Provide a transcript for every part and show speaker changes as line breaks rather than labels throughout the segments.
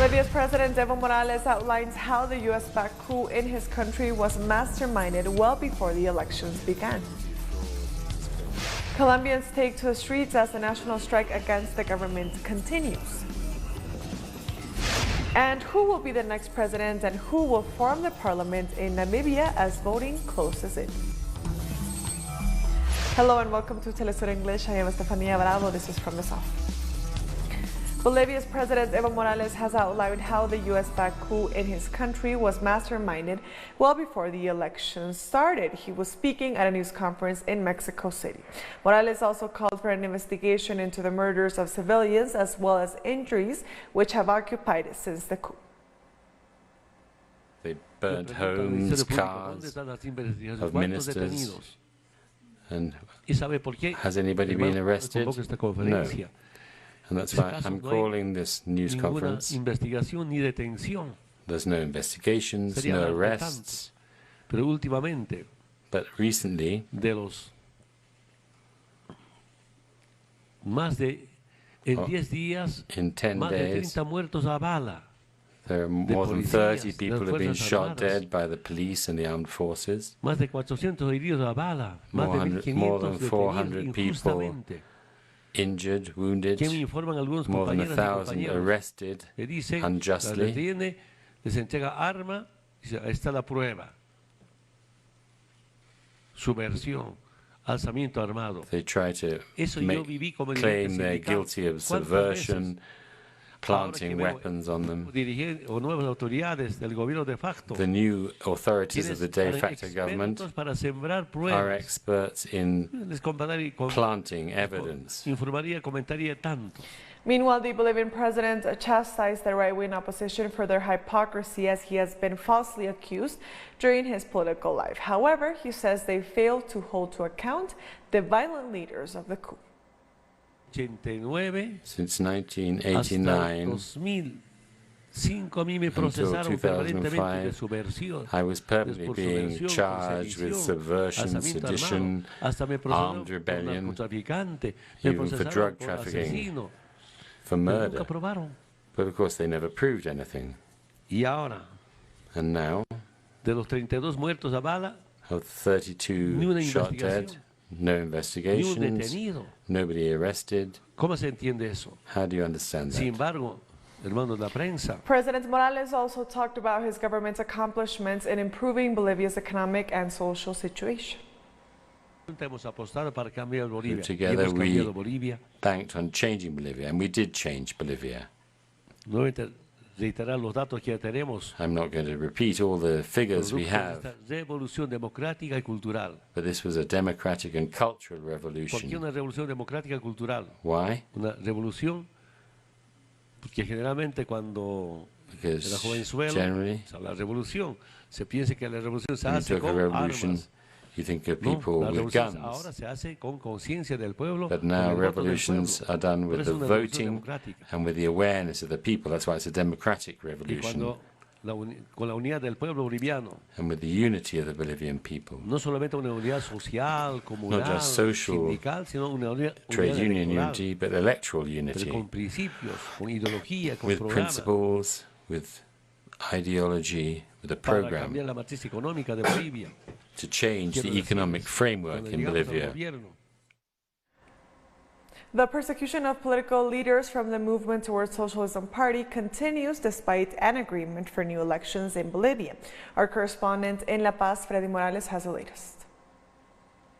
Bolivia's President Evo Morales outlines how the U.S.-backed coup in his country was masterminded well before the elections began. Colombians take to the streets as the national strike against the government continues. And who will be the next president and who will form the parliament in Namibia as voting closes in? Hello and welcome to Telesur English. I am Estefania Bravo. This is From the South. Bolivia's President Evo Morales has outlined how the U.S.-backed coup in his country was masterminded well before the elections started. He was speaking at a news conference in Mexico City. Morales also called for an investigation into the murders of civilians as well as injuries which have occupied since the coup.
They burned homes, cars of ministers. And has anybody been arrested? No. And that's why I'm calling this news conference. There's no investigations, no arrests. But recently, in 10 days, there are more than 30 people who have been shot dead by the police and the armed forces. More than 400 people injured, wounded, more than 1,000 arrested unjustly. They try to claim they're guilty of subversion, planting weapons on them. The new authorities of the de facto government are experts in planting evidence.
Meanwhile, the Bolivian president chastised the right-wing opposition for their hypocrisy as he has been falsely accused during his political life. However, he says they failed to hold to account the violent leaders of the coup.
Since 1989 until 2005, I was permanently being charged with subversion, sedition, armed rebellion, even for drug trafficking, for murder. But of course they never proved anything. And now, of 32 shot dead, no investigations, nobody arrested. How do you understand that?
President Morales also talked about his government's accomplishments in improving Bolivia's economic and social situation.
Together we banked on changing Bolivia, and we did change Bolivia. I'm not going to repeat all the figures we have, but this was a democratic and cultural revolution. Why? Because generally, when you talk of revolution, you think of people with guns. But now revolutions are done with the voting and with the awareness of the people. That's why it's a democratic revolution. And with the unity of the Bolivian people. Not just social trade union unity, but electoral unity. With principles, with ideology, with a program to change the economic framework in Bolivia.
The persecution of political leaders from the movement towards Socialism Party continues despite an agreement for new elections in Bolivia. Our correspondent in La Paz, Freddy Morales, has the latest.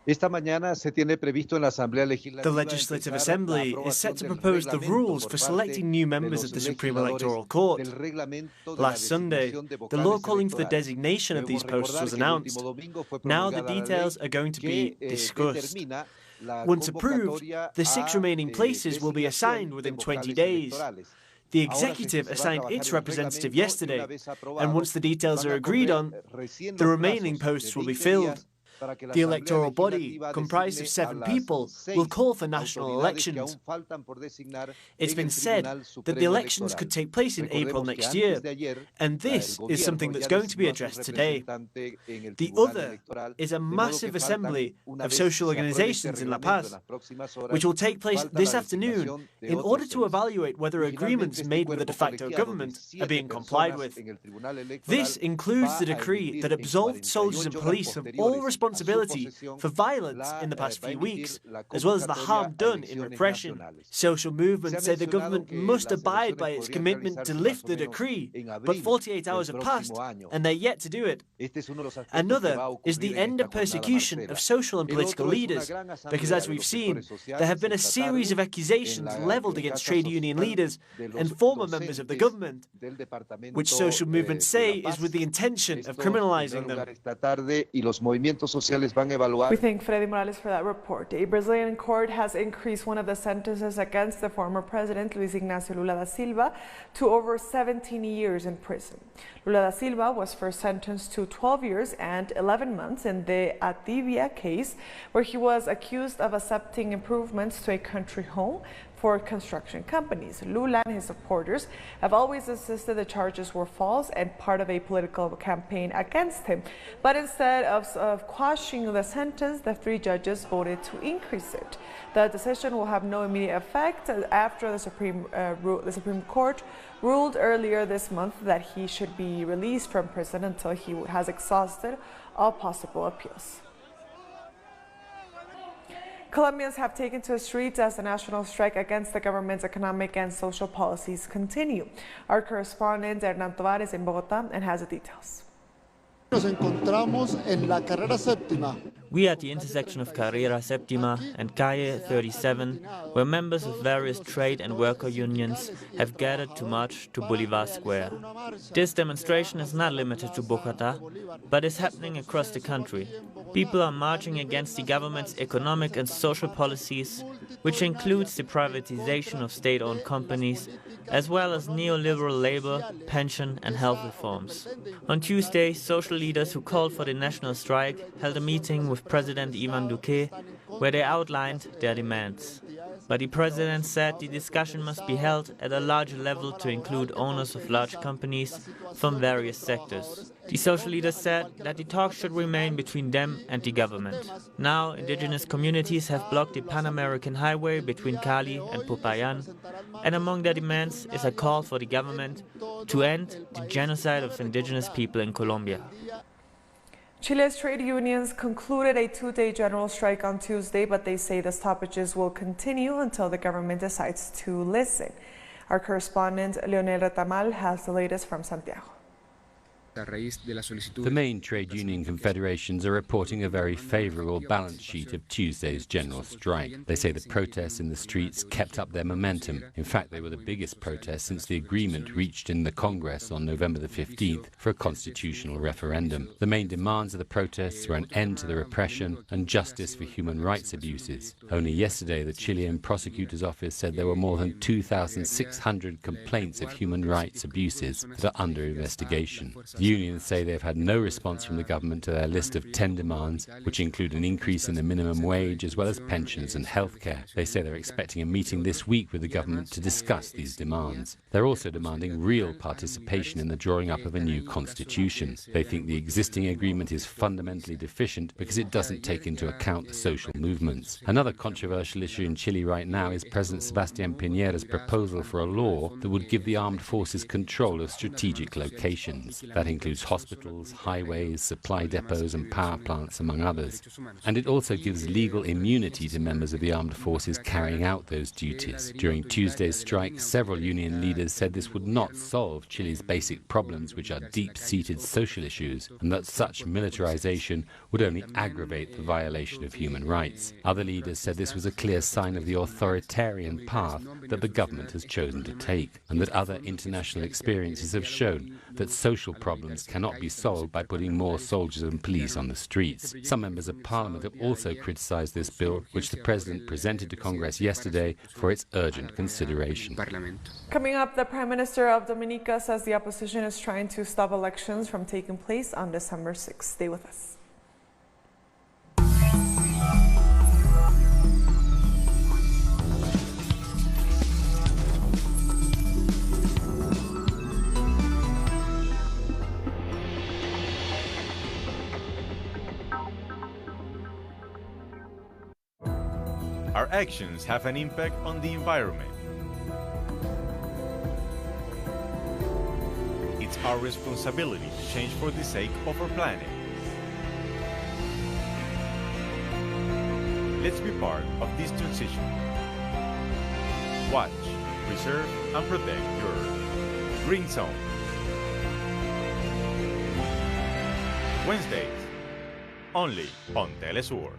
The Legislative Assembly is set to propose the rules for selecting new members of the Supreme Electoral Court. Last Sunday, the law calling for the designation of these posts was announced. Now the details are going to be discussed. Once approved, the 6 remaining places will be assigned within 20 days. The executive assigned its representative yesterday, and once the details are agreed on, the remaining posts will be filled. The electoral body, comprised of 7 people, will call for national elections. It's been said that the elections could take place in April next year, and this is something that's going to be addressed today. The other is a massive assembly of social organizations in La Paz, which will take place this afternoon in order to evaluate whether agreements made with the de facto government are being complied with. This includes the decree that absolved soldiers and police of all responsibility for violence in the past few weeks, as well as the harm done in repression. Social movements say the government must abide by its commitment to lift the decree, but 48 hours have passed and they're yet to do it. Another is the end of persecution of social and political leaders, because as we've seen, there have been a series of accusations levelled against trade union leaders and former members of the government, which social movements say is with the intention of criminalising them.
We thank Evo Morales for that report. A Brazilian court has increased one of the sentences against the former president, Luiz Inácio Lula da Silva, to over 17 years in prison. Lula da Silva was first sentenced to 12 years and 11 months in the Ativia case, where he was accused of accepting improvements to a country home for construction companies. Lula and his supporters have always insisted the charges were false and part of a political campaign against him. But instead of quashing the sentence, the 3 judges voted to increase it. The decision will have no immediate effect after the Supreme Court ruled earlier this month that he should be released from prison until he has exhausted all possible appeals. Colombians have taken to the streets as the national strike against the government's economic and social policies continue. Our correspondent Hernán Tovares in Bogotá and has the details.
Nos encontramos en la carrera séptima.
We are at the intersection of Carrera Séptima and Calle 37, where members of various trade and worker unions have gathered to march to Bolivar Square. This demonstration is not limited to Bogotá, but is happening across the country. People are marching against the government's economic and social policies, which includes the privatization of state-owned companies, as well as neoliberal labor, pension and health reforms. On Tuesday, social leaders who called for the national strike held a meeting with President Ivan Duque, where they outlined their demands. But the president said the discussion must be held at a larger level to include owners of large companies from various sectors. The social leaders said that the talks should remain between them and the government. Now, indigenous communities have blocked the Pan-American highway between Cali and Popayan, and among their demands is a call for the government to end the genocide of indigenous people in Colombia.
Chile's trade unions concluded a 2-day general strike on Tuesday, but they say the stoppages will continue until the government decides to listen. Our correspondent Leonel Retamal has the latest from Santiago.
The main trade union confederations are reporting a very favourable balance sheet of Tuesday's general strike. They say the protests in the streets kept up their momentum. In fact, they were the biggest protests since the agreement reached in the Congress on November the 15th for a constitutional referendum. The main demands of the protests were an end to the repression and justice for human rights abuses. Only yesterday, the Chilean prosecutor's office said there were more than 2,600 complaints of human rights abuses that are under investigation. The unions say they've had no response from the government to their list of 10 demands, which include an increase in the minimum wage as well as pensions and healthcare. They say they're expecting a meeting this week with the government to discuss these demands. They're also demanding real participation in the drawing up of a new constitution. They think the existing agreement is fundamentally deficient because it doesn't take into account the social movements. Another controversial issue in Chile right now is President Sebastián Piñera's proposal for a law that would give the armed forces control of strategic locations. That includes hospitals, highways, supply depots and power plants, among others. And it also gives legal immunity to members of the armed forces carrying out those duties. During Tuesday's strike, several union leaders said this would not solve Chile's basic problems, which are deep-seated social issues, and that such militarization would only aggravate the violation of human rights. Other leaders said this was a clear sign of the authoritarian path that the government has chosen to take, and that other international experiences have shown that social problems cannot be solved by putting more soldiers and police on the streets. Some members of parliament have also criticized this bill, which the president presented to Congress yesterday for its urgent consideration.
Coming up, the Prime Minister of Dominica says the opposition is trying to stop elections from taking place on December 6th. Stay with us.
our actions have an impact on the environment. It's our responsibility to change for the sake of our planet. Let's be part of this transition. Watch, preserve, and protect your Green Zone. Wednesdays, only on Telesur.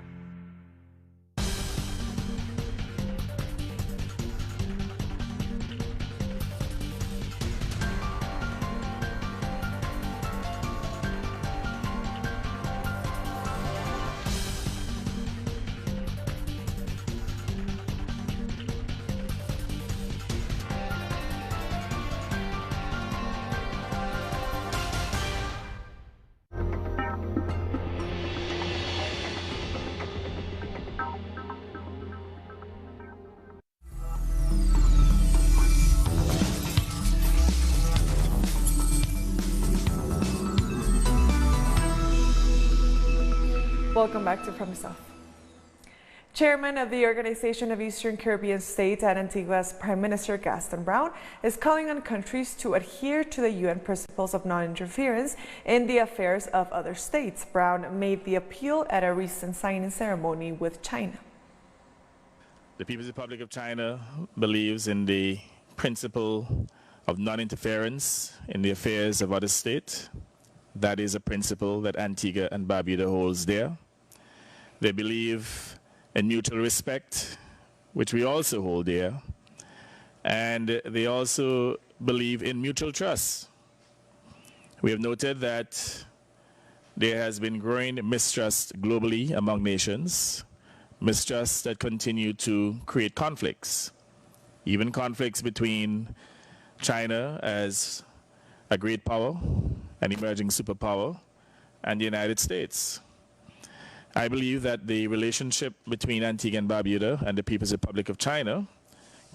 Welcome back to From the South. Chairman of the Organization of Eastern Caribbean States and Antigua's Prime Minister Gaston Brown is calling on countries to adhere to the UN principles of non-interference in the affairs of other states. Brown made the appeal at a recent signing ceremony with China.
The People's Republic of China believes in the principle of non-interference in the affairs of other states. That is a principle that Antigua and Barbuda holds dear. They believe in mutual respect, which we also hold dear. And they also believe in mutual trust. We have noted that there has been growing mistrust globally among nations, mistrust that continue to create conflicts, even conflicts between China as a great power, an emerging superpower, and the United States. I believe that the relationship between Antigua and Barbuda and the People's Republic of China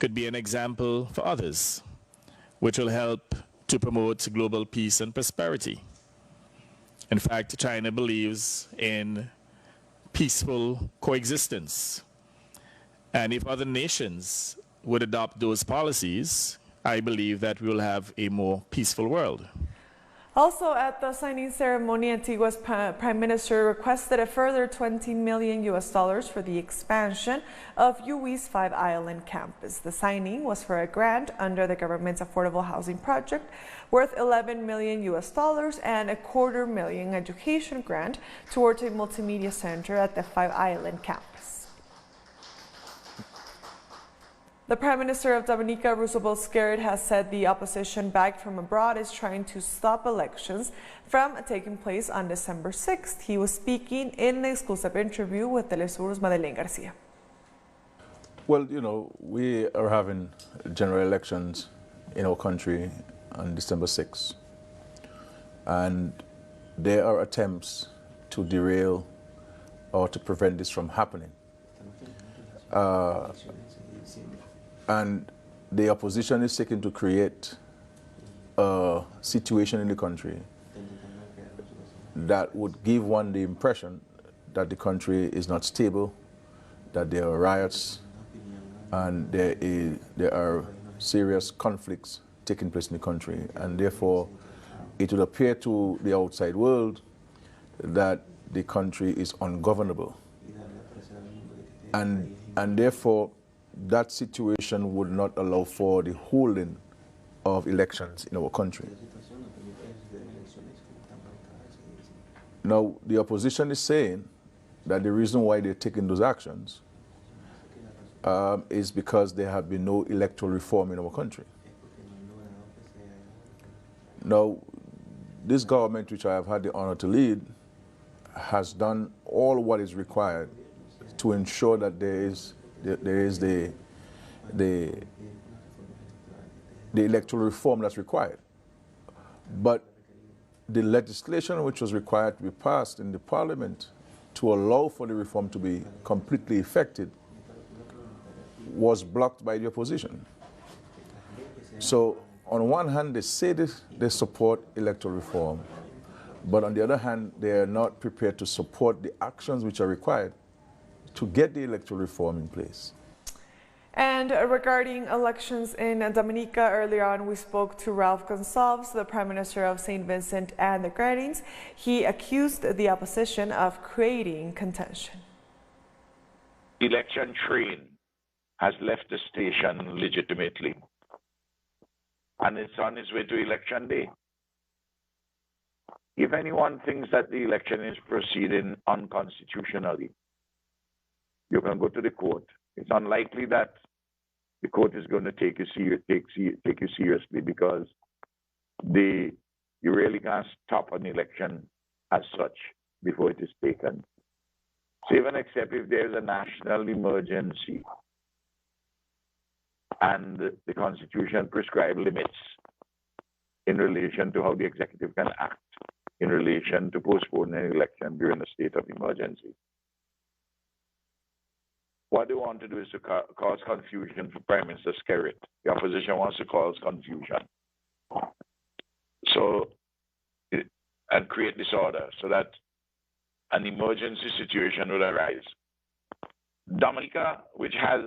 could be an example for others, which will help to promote global peace and prosperity. In fact, China believes in peaceful coexistence. And if other nations would adopt those policies, I believe that we will have a more peaceful world.
Also at the signing ceremony, Antigua's Prime Minister requested a further $20 million for the expansion of UWI's 5-island campus. The signing was for a grant under the government's affordable housing project worth $11 million and a $250,000 education grant towards a multimedia center at the 5-island campus. The Prime Minister of Dominica, Roosevelt Skerrit, has said the opposition backed from abroad is trying to stop elections from taking place on December 6th. He was speaking in an exclusive interview with Telesur's Madeleine Garcia.
Well, you know, we are having general elections in our country on December 6th. And there are attempts to derail or to prevent this from happening. And the opposition is seeking to create a situation in the country that would give one the impression that the country is not stable, that there are riots, and there are serious conflicts taking place in the country. And therefore, it would appear to the outside world that the country is ungovernable. And therefore, that situation would not allow for the holding of elections in our country. Now, the opposition is saying that the reason why they're taking those actions is because there have been no electoral reform in our country. Now, this government, which I have had the honor to lead, has done all what is required to ensure that there is the electoral reform that's required. But the legislation which was required to be passed in the parliament to allow for the reform to be completely effective was blocked by the opposition. So on one hand, they say they support electoral reform, but on the other hand, they are not prepared to support the actions which are required to get the electoral reform in place.
And regarding elections in Dominica, earlier on we spoke to Ralph Gonsalves, the Prime Minister of St. Vincent and the Grenadines. He accused the opposition of creating contention.
Election train has left the station legitimately, and it's on its way to election day. If anyone thinks that the election is proceeding unconstitutionally, you can go to the court. It's unlikely that the court is going to take you seriously, because you really can't stop an election as such before it is taken. Save and except if there is a national emergency and the Constitution prescribes limits in relation to how the executive can act in relation to postponing an election during a state of emergency. What they want to do is to cause confusion for Prime Minister Skerrit. The opposition wants to cause confusion. And create disorder so that an emergency situation would arise. Dominica, which has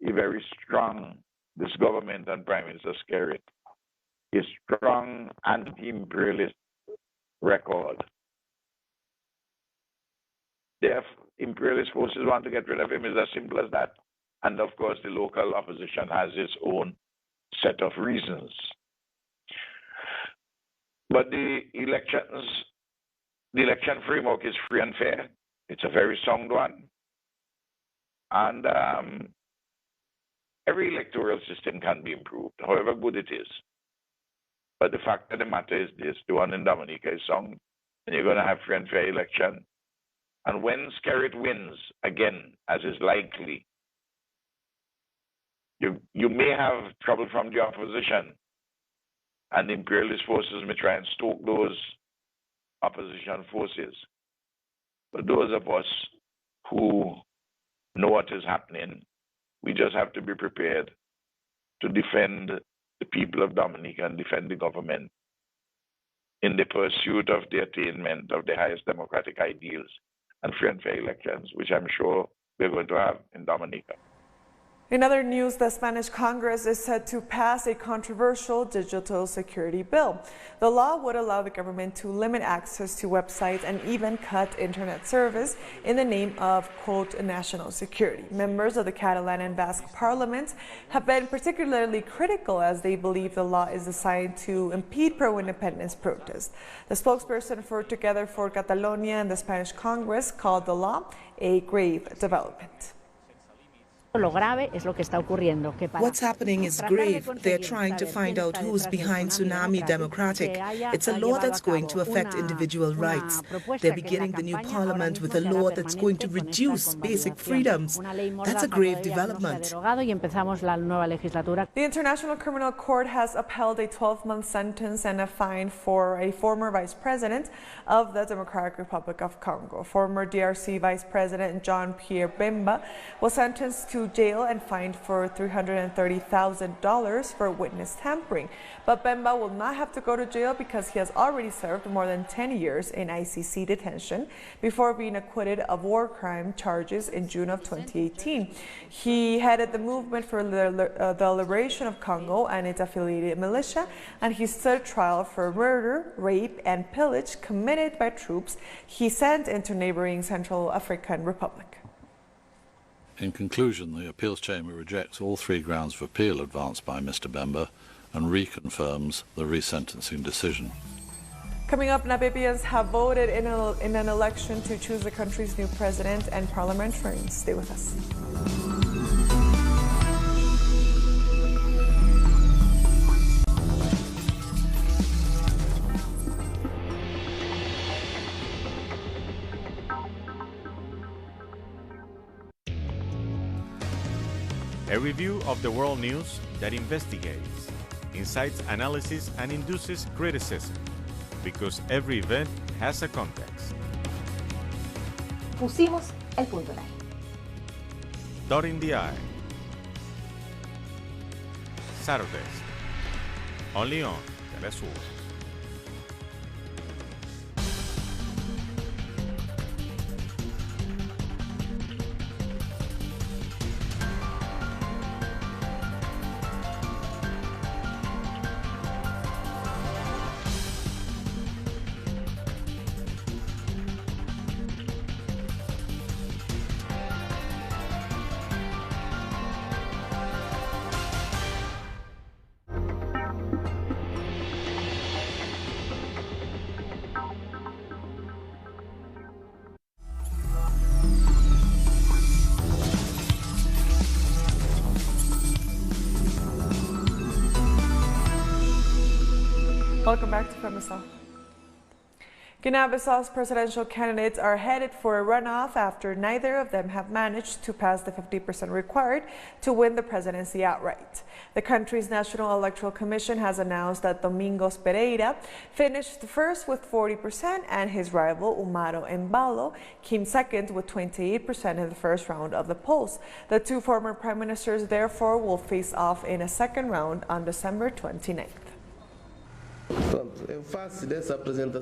a very strong, this government and Prime Minister Skerrit, a strong anti-imperialist record. Their imperialist forces want to get rid of him. It's as simple as that. And of course, the local opposition has its own set of reasons. But the election framework is free and fair. It's a very sound one. And every electoral system can be improved, however good it is. But the fact of the matter is this: the one in Dominica is sound, and you're going to have free and fair election. And when Skerrit wins, again, as is likely, you may have trouble from the opposition, and the imperialist forces may try and stoke those opposition forces. But those of us who know what is happening, we just have to be prepared to defend the people of Dominica and defend the government in the pursuit of the attainment of the highest democratic ideals and free and fair elections, which I'm sure we're going to have in Dominica.
In other news, the Spanish Congress is set to pass a controversial digital security bill. The law would allow the government to limit access to websites and even cut internet service in the name of, quote, national security. Members of the Catalan and Basque parliaments have been particularly critical as they believe the law is designed to impede pro-independence protests. The spokesperson for Together for Catalonia and the Spanish Congress called the law a grave development.
What's happening is grave. They're trying to find out who's behind Tsunami Democratic. It's a law that's going to affect individual rights. They're beginning the new parliament with a law that's going to reduce basic freedoms. That's a grave development.
The International Criminal Court has upheld a 12-month sentence and a fine for a former vice president of the Democratic Republic of Congo. Former DRC Vice President Jean-Pierre Bemba was sentenced to jail and fined for $330,000 for witness tampering. But Bemba will not have to go to jail because he has already served more than 10 years in ICC detention before being acquitted of war crime charges in June of 2018. He headed the movement for the liberation of Congo and its affiliated militia, and he stood trial for murder, rape, and pillage committed by troops he sent into neighboring Central African Republic.
In conclusion, the appeals chamber rejects all three grounds of appeal advanced by Mr. Bemba and reconfirms the resentencing decision.
Coming up, Namibians have voted in an election to choose the country's new president and parliamentarians. Stay with us.
A review of the world news that investigates, incites analysis, and induces criticism, because every event has a context.
Pusimos el punto en I.
Dot in the eye. Saturdays, only on Telesur.
welcome back to FEMSA. Guinea-Bissau's presidential candidates are headed for a runoff after neither of them have managed to pass the 50% required to win the presidency outright. The country's National Electoral Commission has announced that Domingos Pereira finished first with 40% and his rival Umaro Embalo came second with 28% in the first round of the polls. The two former prime ministers therefore will face off in a second round on December 29th.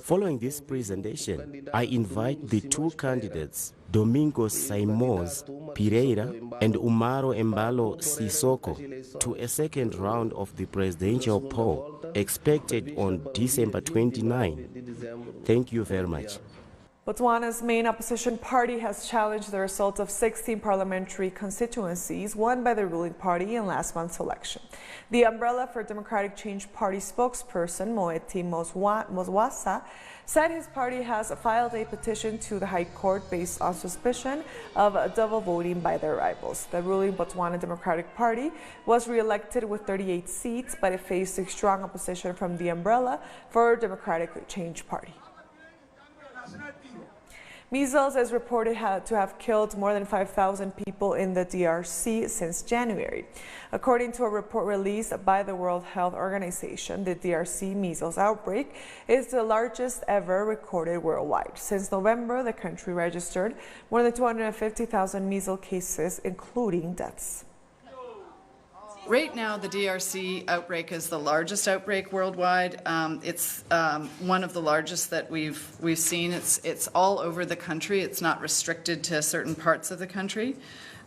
Following this presentation, I invite the two candidates, Domingos Simões Pereira and Umaro Embalo Sissoko, to a second round of the presidential poll expected on December 29. Thank you very much.
Botswana's main opposition party has challenged the results of 16 parliamentary constituencies won by the ruling party in last month's election. The Umbrella for Democratic Change Party spokesperson, Moeti Moswasa, said his party has filed a petition to the High Court based on suspicion of double voting by their rivals. The ruling Botswana Democratic Party was re-elected with 38 seats, but it faced a strong opposition from the Umbrella for Democratic Change Party. Measles is reported to have killed more than 5,000 people in the DRC since January. According to a report released by the World Health Organization, the DRC measles outbreak is the largest ever recorded worldwide. Since November, the country registered more than 250,000 measles cases, including deaths.
Right now, the DRC outbreak is the largest outbreak worldwide. It's one of the largest that we've seen. It's all over the country. It's not restricted to certain parts of the country.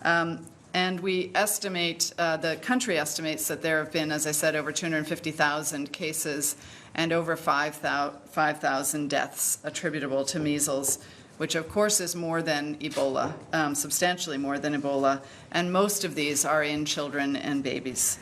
And we estimate, the country estimates that there have been, as I said, over 250,000 cases and over 5,000 deaths attributable to measles, which of course is more than Ebola, substantially more than Ebola, and most of these are in children and babies.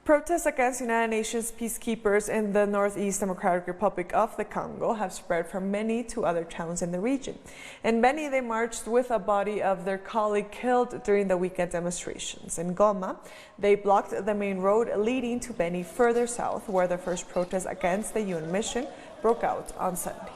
Protests against United Nations peacekeepers in the Northeast Democratic Republic of the Congo have spread from Beni to other towns in the region. In Beni, they marched with a body of their colleague killed during the weekend demonstrations. In Goma, they blocked the main road leading to Beni further south, where the first protests against the UN mission broke out on Sunday.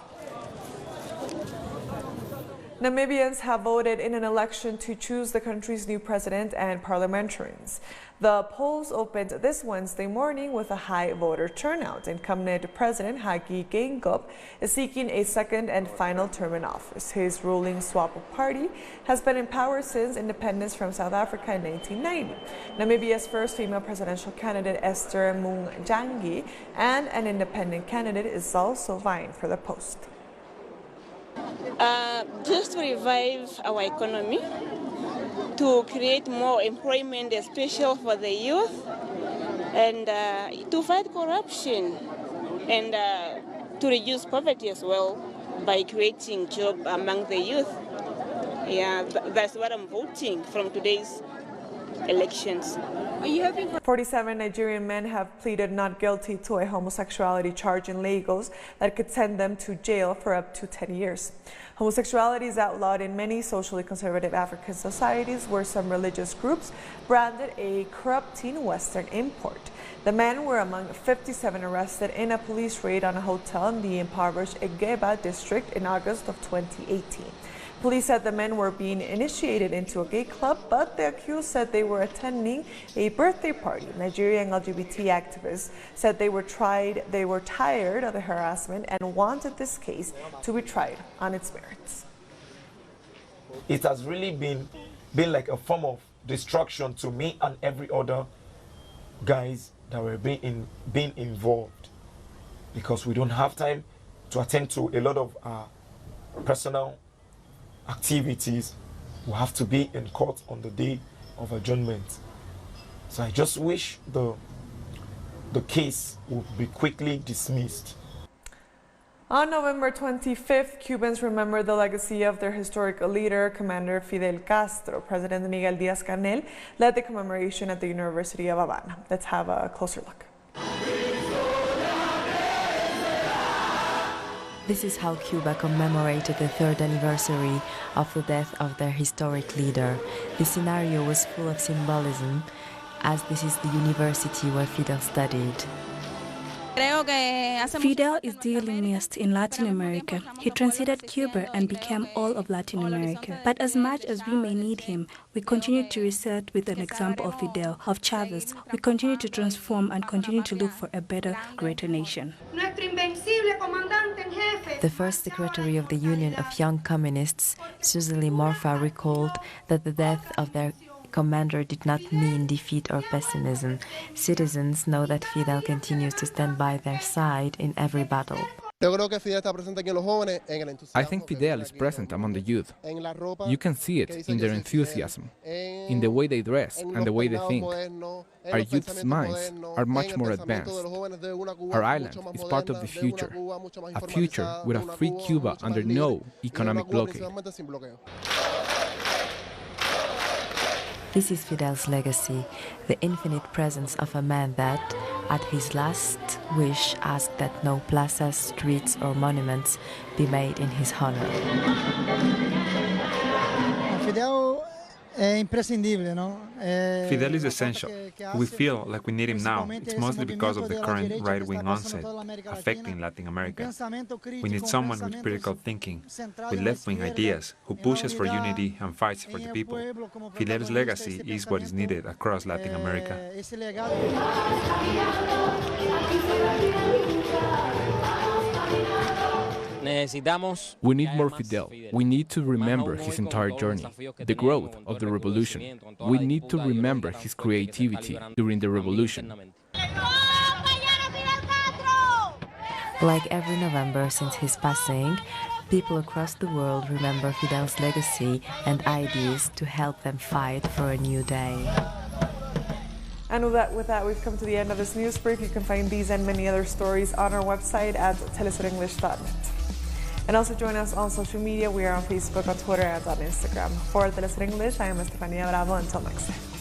Namibians have voted in an election to choose the country's new president and parliamentarians. The polls opened this Wednesday morning with a high voter turnout. Incumbent President Hage Geingob is seeking a second and final term in office. His ruling SWAPO party has been in power since independence from South Africa in 1990. Namibia's first female presidential candidate, Esther Mungjangi, and an independent candidate is also vying for the post.
Just to revive our economy, to create more employment, especially for the youth, and to fight corruption, and to reduce poverty as well by creating jobs among the youth. Yeah, that's what I'm voting from today's elections.
47 Nigerian men have pleaded not guilty to a homosexuality charge in Lagos that could send them to jail for up to 10 years. Homosexuality is outlawed in many socially conservative African societies where some religious groups branded a corrupting Western import. The men were among 57 arrested in a police raid on a hotel in the impoverished Egeba district in August of 2018. Police said the men were being initiated into a gay club, but the accused said they were attending a birthday party. Nigerian LGBT activists said they were tired of the harassment and wanted this case to be tried on its merits.
It has really been like a form of destruction to me and every other guys that were being involved, because we don't have time to attend to a lot of personal activities. We have to be in court on the day of adjournment. So I just wish the case would be quickly dismissed.
On November 25th, Cubans remember the legacy of their historic leader, Commander Fidel Castro. President Miguel Díaz-Canel led the commemoration at the University of Havana. Let's have a closer look.
This is how Cuba commemorated the third anniversary of the death of their historic leader. The scenario was full of symbolism, as this is the university where Fidel studied.
Fidel is dearly missed in Latin America. He transited Cuba and became all of Latin America. But as much as we may need him, we continue to reset with an example of Fidel, of Chavez. We continue to transform and continue to look for a better, greater nation.
The first secretary of the Union of Young Communists, Susie Morfa, recalled that the death of their commander did not mean defeat or pessimism. Citizens know that Fidel continues to stand by their side in every battle.
I think Fidel is present among the youth. You can see it in their enthusiasm, in the way they dress and the way they think. Our youth's minds are much more advanced. Our island is part of the future, a future with a free Cuba under no economic blockade.
This is Fidel's legacy, the infinite presence of a man that, at his last wish, asked that no plazas, streets or monuments be made in his honor.
Fidel is essential. We feel like we need him now. It's mostly because of the current right-wing onset affecting Latin America. We need someone with critical thinking, with left-wing ideas, who pushes for unity and fights for the people. Fidel's legacy is what is needed across Latin America.
We need more Fidel. We need to remember his entire journey, the growth of the revolution. We need to remember his creativity during the revolution.
Like every November since his passing, people across the world remember Fidel's legacy and ideas to help them fight for a new day.
And with that, we've come to the end of this news brief. You can find these and many other stories on our website at telesurenglish.net. And also join us on social media. We are on Facebook, on Twitter, and on Instagram. For Telesur English, I am Estefania Bravo. Until next time.